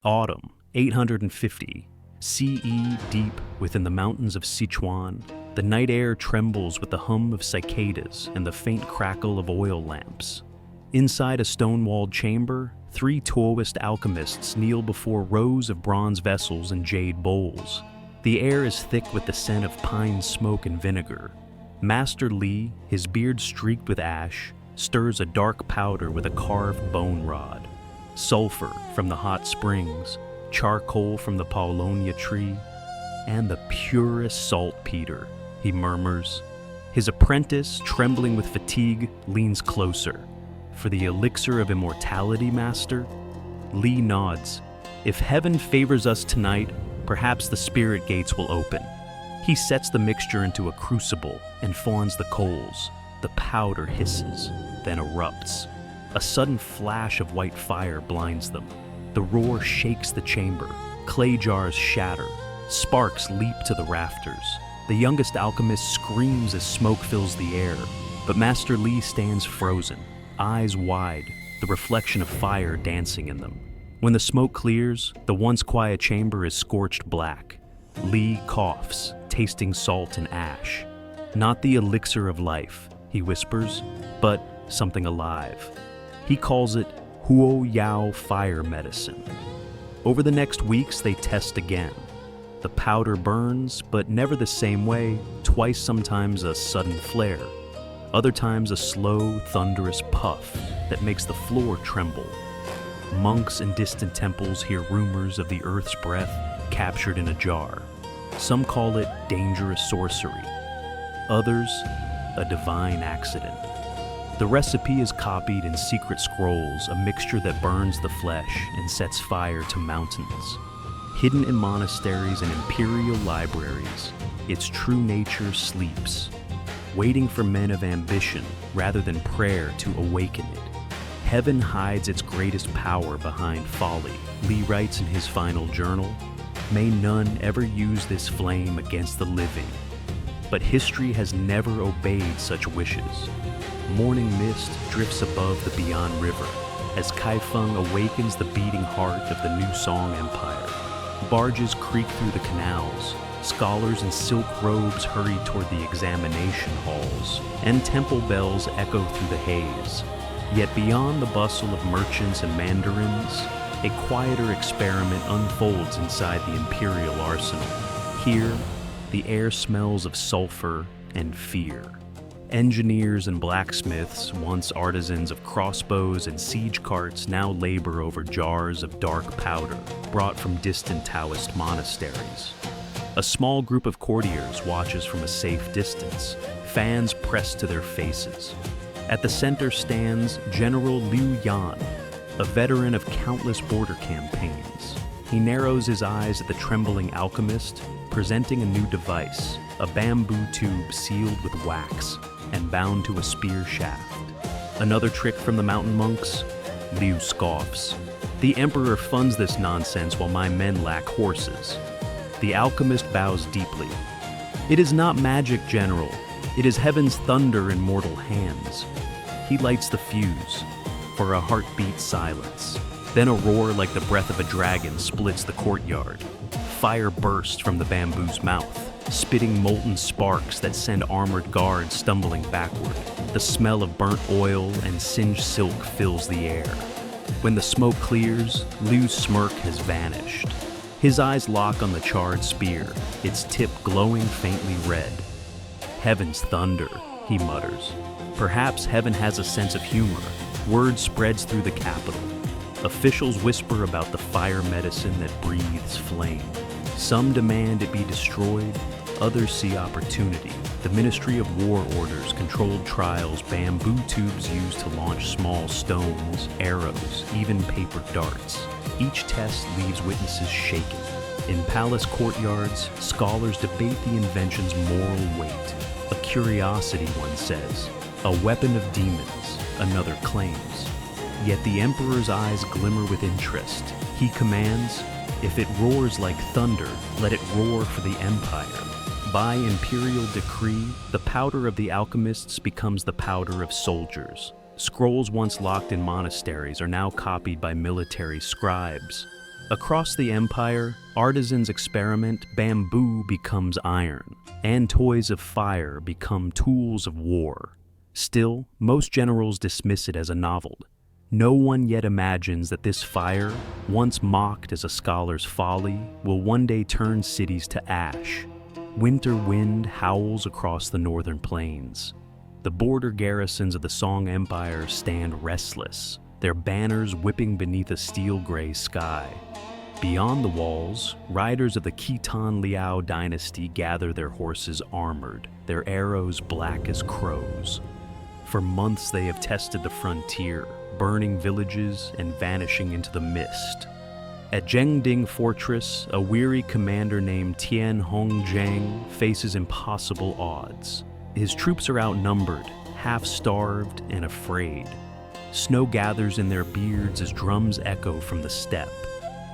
Autumn, 850, CE deep within the mountains of Sichuan, the night air trembles with the hum of cicadas and the faint crackle of oil lamps. Inside a stone-walled chamber, 3 Taoist alchemists kneel before rows of bronze vessels and jade bowls. The air is thick with the scent of pine smoke and vinegar. Master Li, his beard streaked with ash, stirs a dark powder with a carved bone rod. Sulfur from the hot springs, charcoal from the paulownia tree, and the purest saltpeter, he murmurs. His apprentice, trembling with fatigue, leans closer. For the elixir of immortality, master? Li nods. If heaven favors us tonight, perhaps the spirit gates will open. He sets the mixture into a crucible and fawns the coals. The powder hisses, then erupts. A sudden flash of white fire blinds them. The roar shakes the chamber. Clay jars shatter. Sparks leap to the rafters. The youngest alchemist screams as smoke fills the air, but Master Li stands frozen, eyes wide, the reflection of fire dancing in them. When the smoke clears, the once quiet chamber is scorched black. Li coughs, tasting salt and ash. Not the elixir of life, he whispers, but something alive. He calls it Huo Yao fire medicine. Over the next weeks, they test again. The powder burns, but never the same way, twice sometimes a sudden flare, other times a slow, thunderous puff that makes the floor tremble. Monks in distant temples hear rumors of the earth's breath captured in a jar. Some call it dangerous sorcery, others a divine accident. The recipe is copied in secret scrolls, a mixture that burns the flesh and sets fire to mountains. Hidden in monasteries and imperial libraries, its true nature sleeps, waiting for men of ambition rather than prayer to awaken it. Heaven hides its greatest power behind folly, Li writes in his final journal. May none ever use this flame against the living. But history has never obeyed such wishes. Morning mist drifts above the Beyond River as Kaifeng awakens the beating heart of the new Song Empire. Barges creak through the canals, scholars in silk robes hurry toward the examination halls, and temple bells echo through the haze. Yet beyond the bustle of merchants and mandarins, a quieter experiment unfolds inside the imperial arsenal. Here, the air smells of sulfur and fear. Engineers and blacksmiths, once artisans of crossbows and siege carts, now labor over jars of dark powder brought from distant Taoist monasteries. A small group of courtiers watches from a safe distance, fans pressed to their faces. At the center stands General Liu Yan, a veteran of countless border campaigns. He narrows his eyes at the trembling alchemist, presenting a new device, a bamboo tube sealed with wax and bound to a spear shaft. Another trick from the mountain monks? Liu scoffs. The emperor funds this nonsense while my men lack horses. The alchemist bows deeply. It is not magic, General. It is heaven's thunder in mortal hands. He lights the fuse. For a heartbeat silence. Then a roar like the breath of a dragon splits the courtyard. Fire bursts from the bamboo's mouth, spitting molten sparks that send armored guards stumbling backward. The smell of burnt oil and singed silk fills the air. When the smoke clears, Liu's smirk has vanished. His eyes lock on the charred spear, its tip glowing faintly red. Heaven's thunder, he mutters. Perhaps heaven has a sense of humor. Word spreads through the capital. Officials whisper about the fire medicine that breathes flame. Some demand it be destroyed, others see opportunity. The Ministry of War orders controlled trials, bamboo tubes used to launch small stones, arrows, even paper darts. Each test leaves witnesses shaken. In palace courtyards, scholars debate the invention's moral weight. A curiosity, one says. A weapon of demons, another claims. Yet the emperor's eyes glimmer with interest. He commands, if it roars like thunder, let it roar for the empire. By imperial decree, the powder of the alchemists becomes the powder of soldiers. Scrolls once locked in monasteries are now copied by military scribes. Across the empire, artisans experiment, bamboo becomes iron, and toys of fire become tools of war. Still, most generals dismiss it as a novel. No one yet imagines that this fire, once mocked as a scholar's folly, will one day turn cities to ash. Winter wind howls across the northern plains. The border garrisons of the Song Empire stand restless, their banners whipping beneath a steel-gray sky. Beyond the walls, riders of the Khitan Liao dynasty gather their horses armored, their arrows black as crows. For months they have tested the frontier, burning villages and vanishing into the mist. At Zhengding Fortress, a weary commander named Tian Hongjiang faces impossible odds. His troops are outnumbered, half-starved and afraid. Snow gathers in their beards as drums echo from the steppe.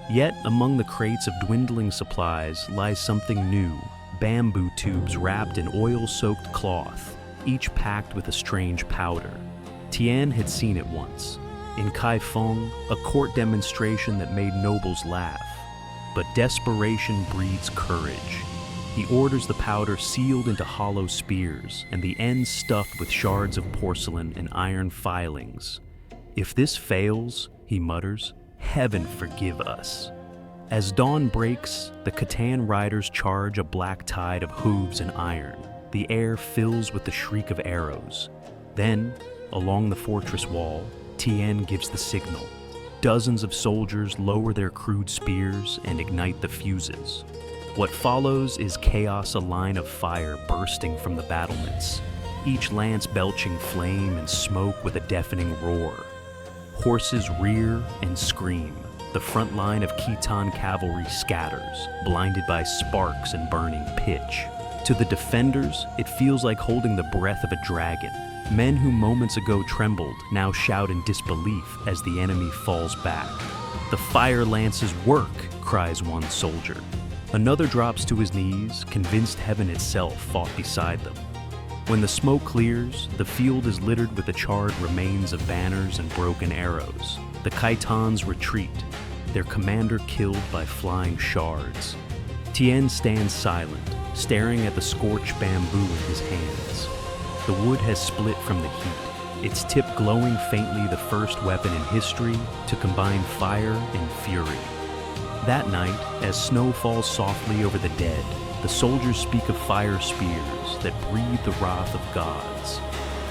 Yet, among the crates of dwindling supplies lies something new, bamboo tubes wrapped in oil-soaked cloth, each packed with a strange powder. Tian had seen it once, in Kaifeng, a court demonstration that made nobles laugh. But desperation breeds courage. He orders the powder sealed into hollow spears, and the ends stuffed with shards of porcelain and iron filings. "If this fails," he mutters, "heaven forgive us." As dawn breaks, the Khitan riders charge a black tide of hooves and iron. The air fills with the shriek of arrows. Then, along the fortress wall, Tian gives the signal. Dozens of soldiers lower their crude spears and ignite the fuses. What follows is chaos, a line of fire bursting from the battlements, each lance belching flame and smoke with a deafening roar. Horses rear and scream. The front line of Khitan cavalry scatters, blinded by sparks and burning pitch. To the defenders, it feels like holding the breath of a dragon. Men who moments ago trembled now shout in disbelief as the enemy falls back. "The fire lances work," cries one soldier. Another drops to his knees, convinced heaven itself fought beside them. When the smoke clears, the field is littered with the charred remains of banners and broken arrows. The Khitans retreat, their commander killed by flying shards. Tian stands silent, staring at the scorched bamboo in his hands. The wood has split from the heat, its tip glowing faintly, the first weapon in history to combine fire and fury. That night, as snow falls softly over the dead, the soldiers speak of fire spears that breathe the wrath of gods.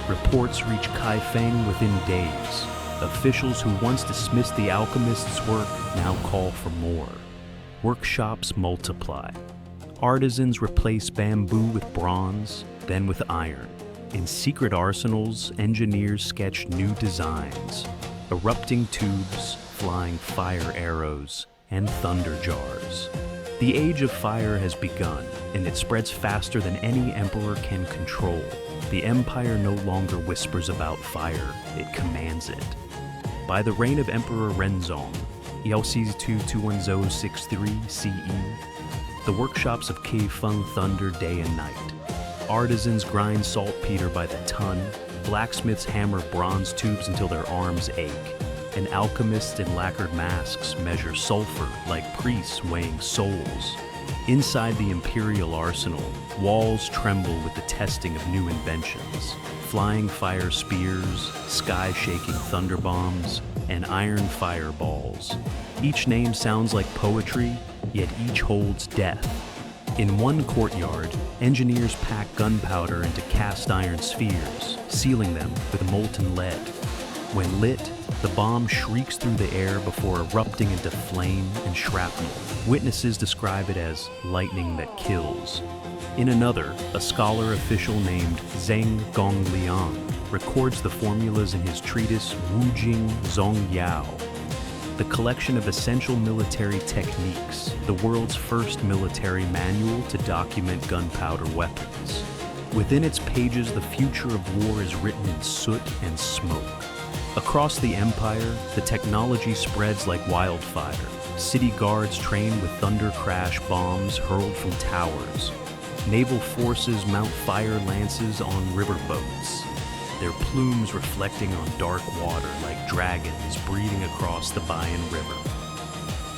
Reports reach Kaifeng within days. Officials who once dismissed the alchemists' work now call for more. Workshops multiply. Artisans replace bamboo with bronze, then with iron. In secret arsenals, engineers sketch new designs. Erupting tubes, flying fire arrows, and thunder jars. The age of fire has begun, and it spreads faster than any emperor can control. The empire no longer whispers about fire, it commands it. By the reign of Emperor Renzong, Yaoxizi 21063 CE, the workshops of Kaifeng thunder day and night. Artisans grind saltpeter by the ton, blacksmiths hammer bronze tubes until their arms ache, and alchemists in lacquered masks measure sulfur like priests weighing souls. Inside the imperial arsenal, walls tremble with the testing of new inventions. Flying fire spears, sky-shaking thunder bombs, and iron fireballs. Each name sounds like poetry, yet each holds death. In one courtyard, engineers pack gunpowder into cast iron spheres, sealing them with molten lead. When lit, the bomb shrieks through the air before erupting into flame and shrapnel. Witnesses describe it as lightning that kills. In another, a scholar official named Zheng Gongliang records the formulas in his treatise Wujing Zongyao, the collection of essential military techniques, the world's first military manual to document gunpowder weapons. Within its pages, the future of war is written in soot and smoke. Across the empire, the technology spreads like wildfire. City guards train with thunder crash bombs hurled from towers. Naval forces mount fire lances on riverboats, their plumes reflecting on dark water like dragons breathing across the Bayan River.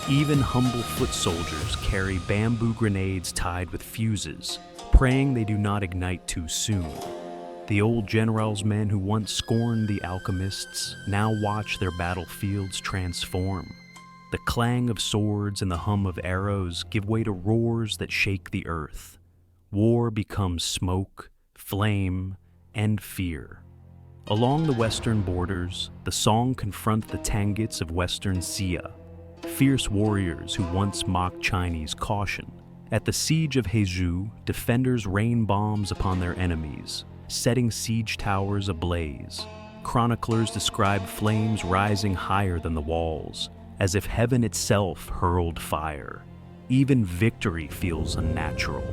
Even humble foot soldiers carry bamboo grenades tied with fuses, praying they do not ignite too soon. The old general's men who once scorned the alchemists now watch their battlefields transform. The clang of swords and the hum of arrows give way to roars that shake the earth. War becomes smoke, flame, and fear. Along the western borders, the Song confront the Tanguts of western Xia, fierce warriors who once mocked Chinese caution. At the siege of Heizhou, defenders rain bombs upon their enemies, setting siege towers ablaze. Chroniclers describe flames rising higher than the walls, as if heaven itself hurled fire. Even victory feels unnatural.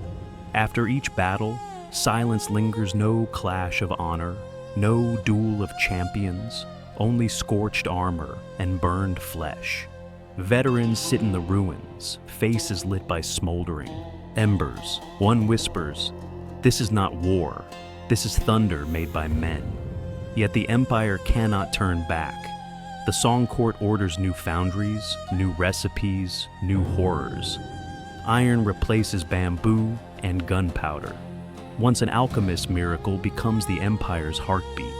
After each battle, silence lingers, no clash of honor, no duel of champions, only scorched armor and burned flesh. Veterans sit in the ruins, faces lit by smoldering embers. One whispers, "This is not war. This is thunder made by men." Yet the empire cannot turn back. The Song court orders new foundries, new recipes, new horrors. Iron replaces bamboo and gunpowder. Once an alchemist miracle becomes the empire's heartbeat.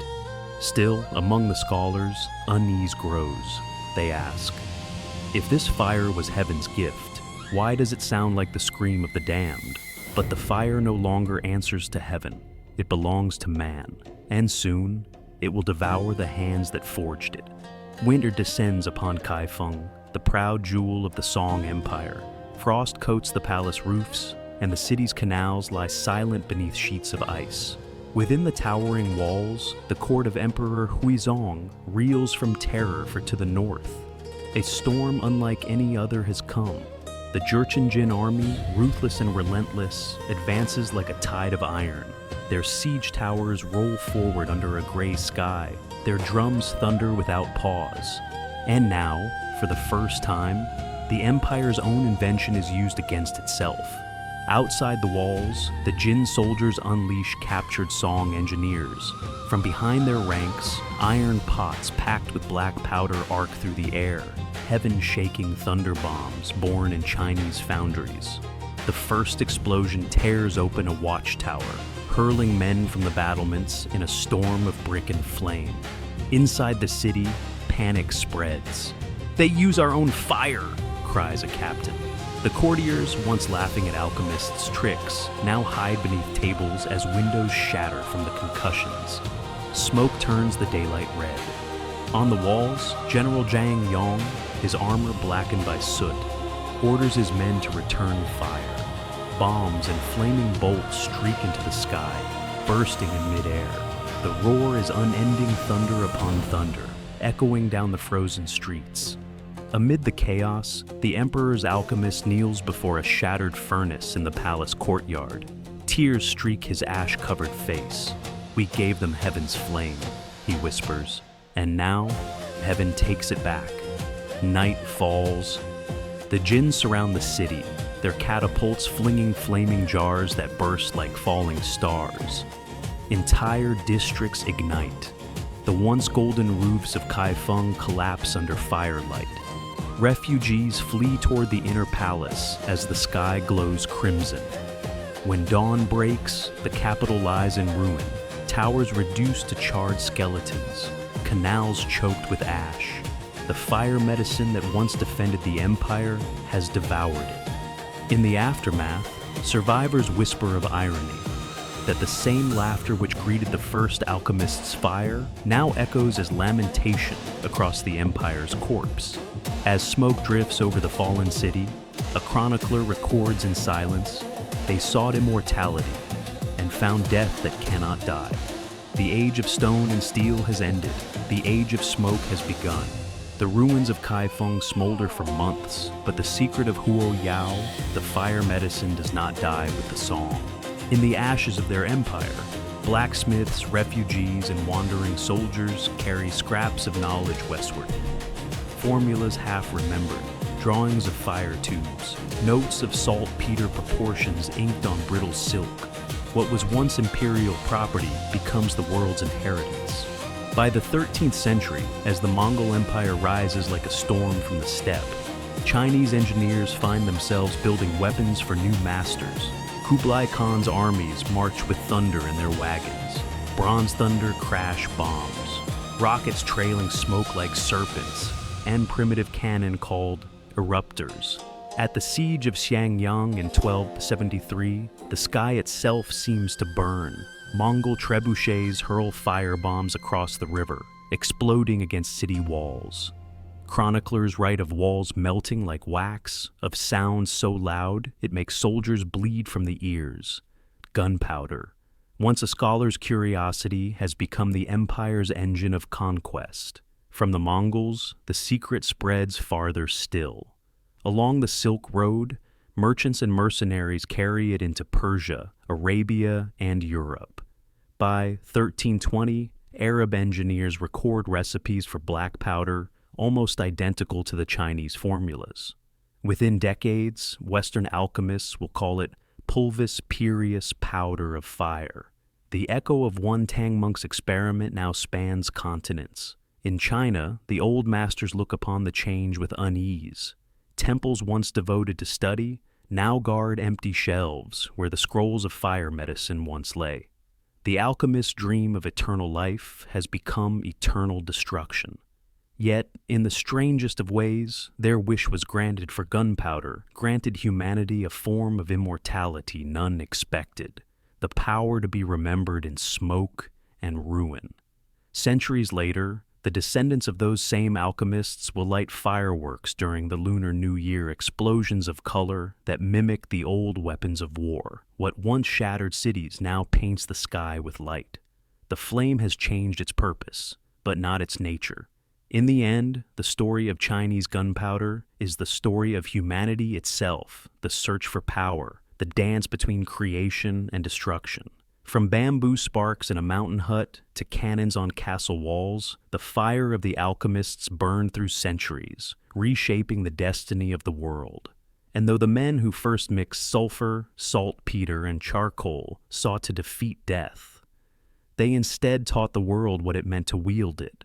Still, among the scholars, unease grows. They ask, if this fire was heaven's gift, why does it sound like the scream of the damned? But the fire no longer answers to heaven. It belongs to man, and soon it will devour the hands that forged it. Winter descends upon Kaifeng, the proud jewel of the Song Empire. Frost coats the palace roofs, and the city's canals lie silent beneath sheets of ice. Within the towering walls, the court of Emperor Huizong reels from terror, for to the north, a storm unlike any other has come. The Jurchen army, ruthless and relentless, advances like a tide of iron. Their siege towers roll forward under a gray sky. Their drums thunder without pause. And now, for the first time, the Empire's own invention is used against itself. Outside the walls, the Jin soldiers unleash captured Song engineers. From behind their ranks, iron pots packed with black powder arc through the air, heaven-shaking thunder bombs born in Chinese foundries. The first explosion tears open a watchtower, hurling men from the battlements in a storm of brick and flame. Inside the city, panic spreads. "They use our own fire!" cries a captain. The courtiers, once laughing at alchemists' tricks, now hide beneath tables as windows shatter from the concussions. Smoke turns the daylight red. On the walls, General Zhang Yong, his armor blackened by soot, orders his men to return fire. Bombs and flaming bolts streak into the sky, bursting in midair. The roar is unending thunder upon thunder, echoing down the frozen streets. Amid the chaos, the Emperor's alchemist kneels before a shattered furnace in the palace courtyard. Tears streak his ash-covered face. "We gave them heaven's flame," he whispers, "and now heaven takes it back." Night falls. The Jin surround the city, their catapults flinging flaming jars that burst like falling stars. Entire districts ignite. The once golden roofs of Kaifeng collapse under firelight. Refugees flee toward the inner palace as the sky glows crimson. When dawn breaks, the capital lies in ruin, towers reduced to charred skeletons, canals choked with ash. The fire medicine that once defended the empire has devoured it. In the aftermath, survivors whisper of irony, that the same laughter which greeted the first alchemist's fire now echoes as lamentation across the empire's corpse. As smoke drifts over the fallen city, a chronicler records in silence, "They sought immortality and found death that cannot die. The age of stone and steel has ended. The age of smoke has begun." The ruins of Kaifeng smolder for months, but the secret of Huo Yao, the fire medicine, does not die with the song. In the ashes of their empire, blacksmiths, refugees, and wandering soldiers carry scraps of knowledge westward. Formulas half remembered, drawings of fire tubes, notes of saltpeter proportions inked on brittle silk. What was once imperial property becomes the world's inheritance. By the 13th century, as the Mongol Empire rises like a storm from the steppe, Chinese engineers find themselves building weapons for new masters. Kublai Khan's armies march with thunder in their wagons. Bronze thunder crash bombs, rockets trailing smoke like serpents, and primitive cannon called eruptors. At the siege of Xiangyang in 1273, the sky itself seems to burn. Mongol trebuchets hurl firebombs across the river, exploding against city walls. Chroniclers write of walls melting like wax, of sounds so loud it makes soldiers bleed from the ears. Gunpowder, once a scholar's curiosity, has become the empire's engine of conquest. From the Mongols, the secret spreads farther still. Along the Silk Road, merchants and mercenaries carry it into Persia, Arabia, and Europe. By 1320, Arab engineers record recipes for black powder almost identical to the Chinese formulas. Within decades, Western alchemists will call it pulvis purius powder of fire. The echo of one Tang monk's experiment now spans continents. In China, the old masters look upon the change with unease. Temples once devoted to study now guard empty shelves where the scrolls of fire medicine once lay. The alchemist's dream of eternal life has become eternal destruction. Yet, in the strangest of ways, their wish was granted, for gunpowder granted humanity a form of immortality none expected, the power to be remembered in smoke and ruin. Centuries later, the descendants of those same alchemists will light fireworks during the Lunar New Year, explosions of color that mimic the old weapons of war. What once shattered cities now paints the sky with light. The flame has changed its purpose, but not its nature. In the end, the story of Chinese gunpowder is the story of humanity itself, the search for power, the dance between creation and destruction. From bamboo sparks in a mountain hut to cannons on castle walls, the fire of the alchemists burned through centuries, reshaping the destiny of the world. And though the men who first mixed sulfur, saltpeter, and charcoal sought to defeat death, they instead taught the world what it meant to wield it.